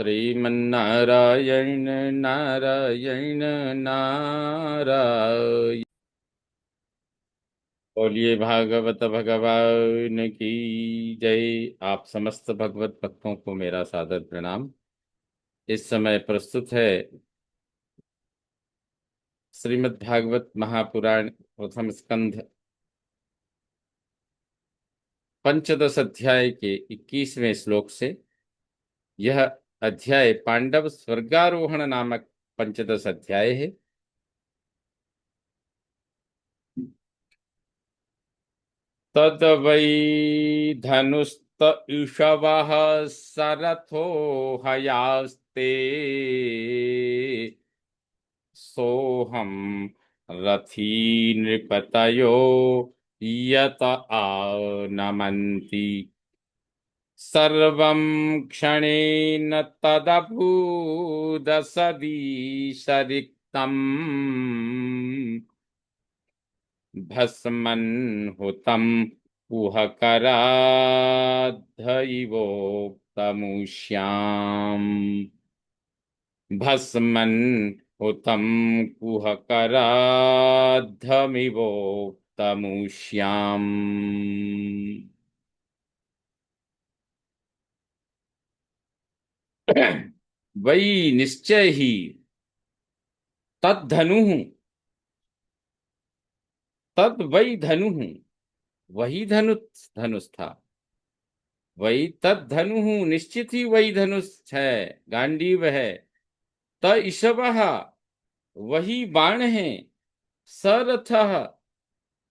श्रीमन्नारायण नारायण नारायण। बोलिए भागवत भगवान की जय। आप समस्त भगवत भक्तों को मेरा सादर प्रणाम। इस समय प्रस्तुत है श्रीमद् भागवत महापुराण प्रथम स्कंध पंचदश अध्याय के 21वें श्लोक से। यह अध्याय पांडव स्वर्गारोहण नामक पंचदश अध्याय है। तद वै धनुस्त इषवः सरथो हयास्ते सोहम रथी नृपतयो यत आनमन्ति सर्वं क्षणेन तदभूदसदीशरिक्तम् भस्मन् हुतं कुहकराद्धइवोक्तमुष्याम् भस्मन् हुतं कुहकराद्धमिवोक्तमुष्याम्। वही निश्चय ही तद्धनु, तद वही धनु, वही धनुष था। वही तद धनु, निश्चित ही वही धनुष है, गांडीव है। त ईशवः, वही बाण है। सरथ,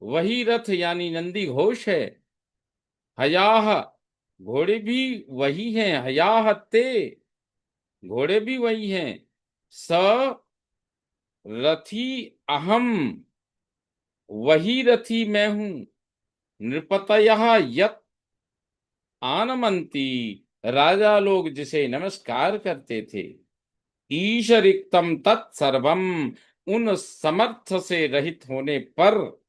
वही रथ यानी नंदी घोष है। हयाह, घोड़े भी वही हैं। हयाह ते, घोड़े भी वही हैं। स रथी अहम, वही रथी मैं हूं। नृपतयः यत् आनमंती, राजा लोग जिसे नमस्कार करते थे। ईशरिक्तम तत्सर्वम, उन समर्थ से रहित होने पर।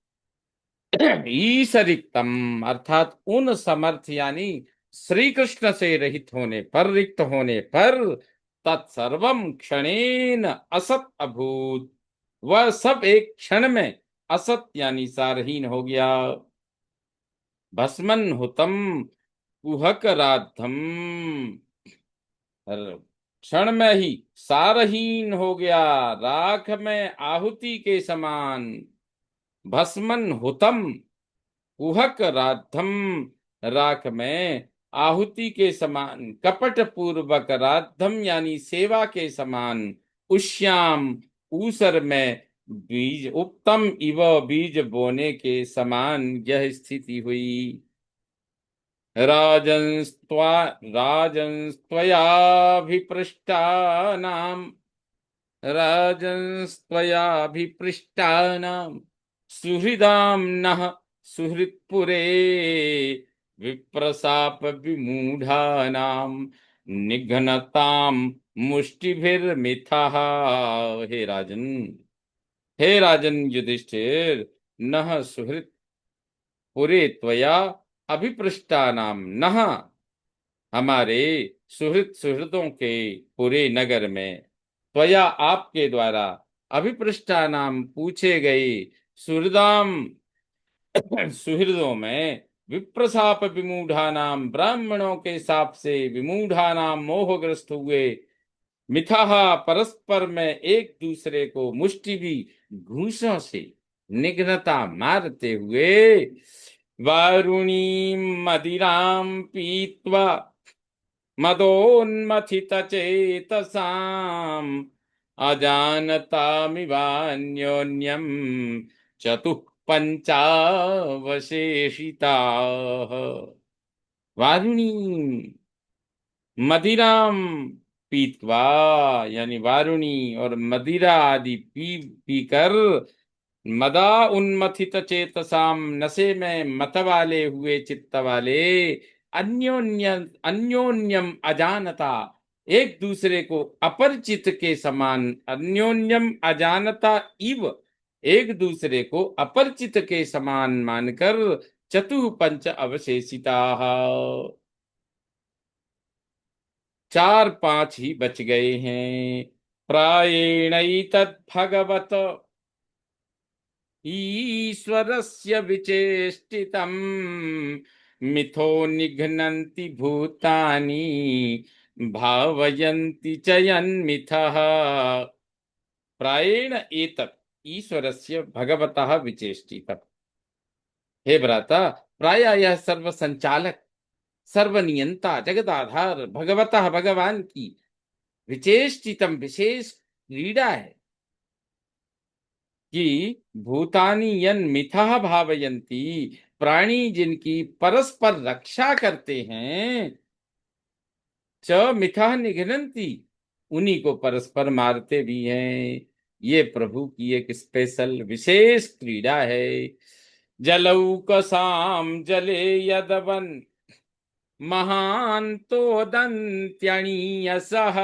ईशरिक्तम अर्थात उन समर्थ यानी श्री कृष्ण से रहित होने पर, रिक्त होने पर। तत्सर्वम क्षणेन असत अभूत, वह सब एक क्षण में असत यानी सारहीन हो गया। भस्मन हुतम कुहकराद्धम, क्षण में ही सारहीन हो गया, राख में आहुति के समान। भस्मन हुतम कुहक राद्धम, राख में आहुति के समान। कपट पूर्वक राद्धम यानी सेवा के समान। उश्याम, ऊसर में बीज, उत्तम इव बीज बोने के समान यह स्थिति हुई। राजन्स्त्वयाभिपृष्टानाम्, राजन्स्त्वयाभिपृष्टानाम् सुहृदां नः सुहृत्पुरे विप्रसाप विमूढ़ानां निघ्नतां मुष्टिभिर्मिथः। हे राजन, हे राजन युधिष्ठिर, नः सुहृत पुरे त्वया अभिपृष्टानाम, नः हमारे सुहृद सुहृदों के पूरे नगर में। त्वया आपके द्वारा, अभिपृष्टा नाम पूछे गए, सुहृदाम सुहृदों में। विप्रसाप विमूढ़ा नाम, ब्राह्मणों के साप से विमूढ़ा नाम मोहग्रस्त हुए। मिथाहा परस्पर में एक दूसरे को मुष्टि भी घूसों से निघ्नता मारते हुए। वारुणी मदिराम पीत्वा मदोन्मथित चेतसाम अजानतामिवान्योन्यम चतुः पंचावशेषिताः। वारुणी मदिराम पीतवा यानी वारुणी और मदिरा आदि पी पीकर। मदा उन्मथित चेतसाम, नशे में मत वाले हुए चित्त वाले। अन्योन्य अन्योन्यम अजानता, एक दूसरे को अपरिचित के समान। अन्योन्यम अजानता इव, एक दूसरे को अपरिचित के समान मानकर। चतुः पंच अवशेषिता, चार पांच ही बच गए हैं। प्रायेणैतद् भगवत ईश्वरस्य विचेष्टितम् मिथो निघ्नन्ति भूतानि भावयन्ति च यन्मिथः। प्रायेण एतत् ईश्वरस्य भगवतः विचेष्टितम्। हे भ्राता, प्राय यह सर्व संचालक, सर्वनियंता, जगदाधार भगवतः भगवान की विचेष्टितम विशेष क्रीड़ा है कि भूतानि यन मिथः भावयन्ति, प्राणी जिनकी परस्पर रक्षा करते हैं, च मिथः निघ्नन्ति, उन्हीं को परस्पर मारते भी हैं। ये प्रभु की एक स्पेशल विशेष क्रीड़ा है। जलौकसाम जले यदवन महान्तो दन्त्यणीयसः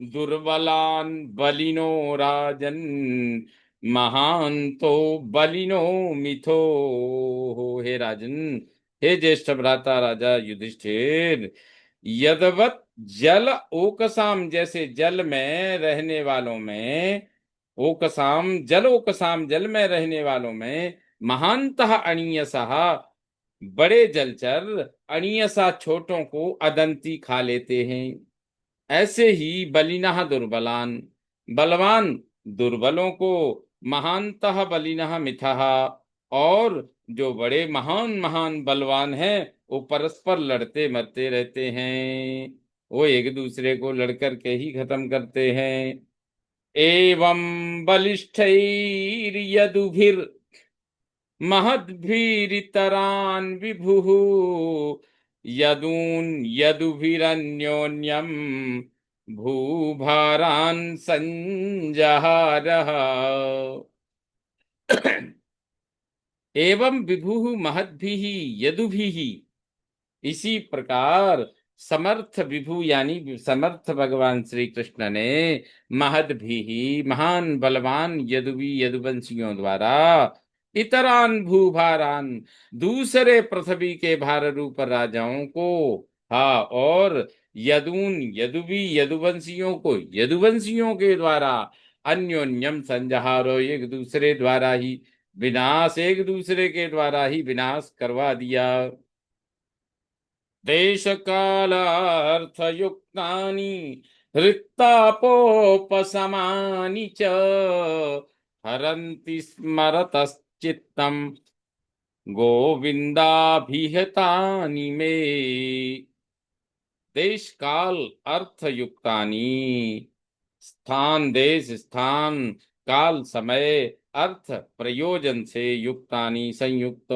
दुर्बलान् बलिनो राजन् महान्तो बलिनो मिथो। हे राजन, हे ज्येष्ठ भ्राता राजा युधिष्ठिर, यदवत जल ओकसाम, जैसे जल में रहने वालों में, ओकसाम जल, ओकसाम जल में रहने वालों में, महानतः अणीयसः बड़े जलचर, अणीयसा छोटों को अदंती खा लेते हैं, ऐसे ही बलिनः दुर्बलान, बलवान दुर्बलों को, महानतः बलिनः मिथः, और जो बड़े महान महान बलवान हैं वो परस्पर लड़ते मरते रहते हैं, वो एक दूसरे को लड़कर के ही खत्म करते हैं। एवं बलिष्ठैर्यदुभिर् महद्भिरितरान् विभुः यदून यदुभिरन्योन्यम भूभारान् संजहारः। एवं विभुः महद्भिः यदुभिः, इसी प्रकार समर्थ विभु यानी समर्थ भगवान श्री कृष्ण ने महद्भिः महान बलवान यदुवी यदुवंशियों द्वारा, इतरान भूभारान दूसरे पृथ्वी के भार रूप राजाओं को, हाँ, और यदून यदुवी यदुवंशियों को यदुवंशियों के द्वारा, अन्योन्यम संजहारो, एक दूसरे द्वारा ही विनाश, एक दूसरे के द्वारा ही विनाश करवा दिया। देश कालार्थयुक्तानि हृत्तापोपशमानि च हरन्ति स्मरतश्चित्तम् गोविन्दाभिहतानि मे। देश काल अर्थ युक्तानि, स्थान देश स्थान, काल समय, अर्थ प्रयोजन से युक्तानि संयुक्त,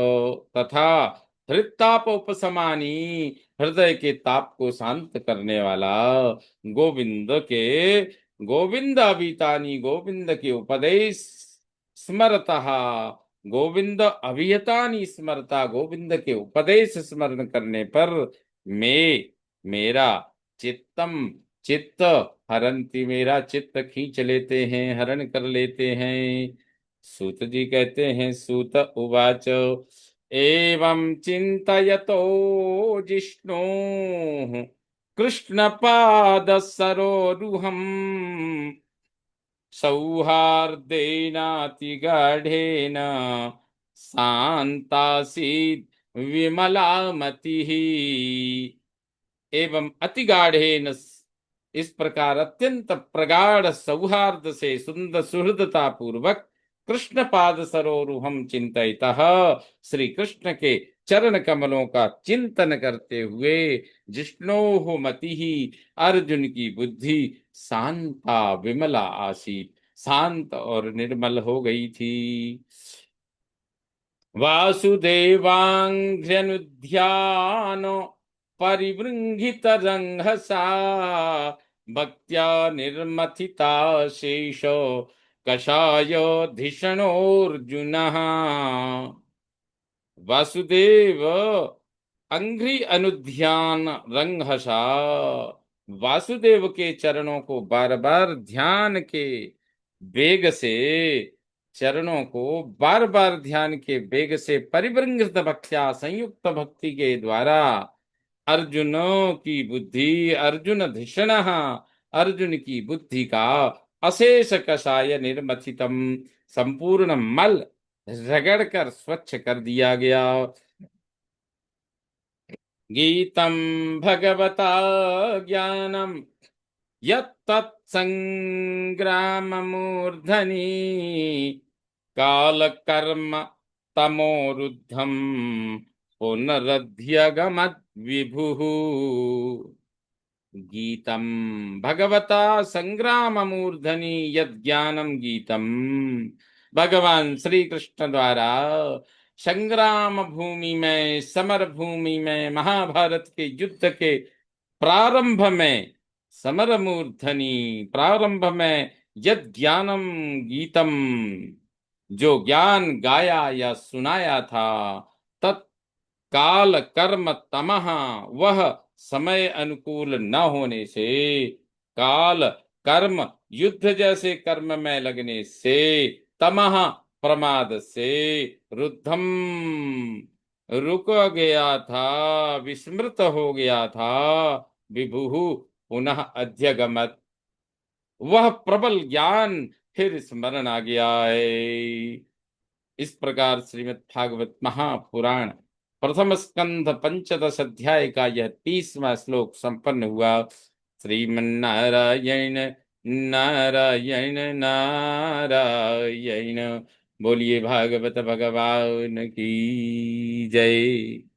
तथा हृत्ताप उपशमानी, हृदय के ताप को शांत करने वाला, गोविंद के, गोविंद अभितानी, गोविंद के उपदेश, स्मरतः गोविंद अभियतानि स्मरता, गोविंद के उपदेश स्मरण करने पर मैं, मेरा, चित्तम चित्त, हरंती, मेरा चित्त खींच लेते हैं, हरण कर लेते हैं। सूत जी कहते हैं, सूत उवाच एवं चिंतयतो जिष्णु कृष्ण पाद सरोरुहम सौहार्देनातिगाढेन शांतासीत् विमला मतिः। एवं अति गाढ़ेन, इस प्रकार अत्यंत प्रगाढ़ सौहार्द से सुंदर सुहृदता पूर्वक कृष्ण पाद सरोरुहम चिंतयतः, श्री कृष्ण के चरण कमलों का चिंतन करते हुए, जिष्णोः मतिः, अर्जुन की बुद्धि, शांता विमला आसीत, शांत और निर्मल हो गई थी। वासुदेवांघ्र्यनुध्यान परिवृंहित रंघसा भक्त्या निर्मथिता शेष कषाय धिषणोऽर्जुन। वासुदेव अंघ्रि अनुध्यान रंघसा, वासुदेव के चरणों को बार बार ध्यान के वेग से, चरणों को बार बार ध्यान के वेग से, परिवृंगित भक्त्या संयुक्त भक्ति के द्वारा, अर्जुनों की बुद्धि, अर्जुन धिषणः, अर्जुन की बुद्धि का अशेष कषाय निर्मथितम, संपूर्ण मल रगड़ कर स्वच्छ कर दिया गया। गीतम भगवता ज्ञानम यत्तत्संग्राममूर्धनि, काल कर्म तमोरुद्धम पुनरध्यगमद् विभुः। गीतम भगवता संग्राम मूर्धनि यद ज्ञानम गीतम, भगवान श्री कृष्ण द्वारा संग्राम भूमि में, समर भूमि में, महाभारत के युद्ध के प्रारंभ में, समर मूर्धनि प्रारंभ में, यद ज्ञानम गीतम, जो ज्ञान गाया या सुनाया था, काल कर्म तमह, वह समय अनुकूल न होने से, काल कर्म युद्ध जैसे कर्म में लगने से, तमह प्रमाद से, रुद्धम रुक गया था, विस्मृत हो गया था, विभुः पुनः अध्यगमत, वह प्रबल ज्ञान फिर स्मरण आ गया है। इस प्रकार श्रीमद् भागवत महापुराण प्रथम स्कंध पंचदश अध्याय का यह 30वां श्लोक संपन्न हुआ। श्रीमन्नारायण नारायण नारायण। बोलिए भागवत भगवान की जय।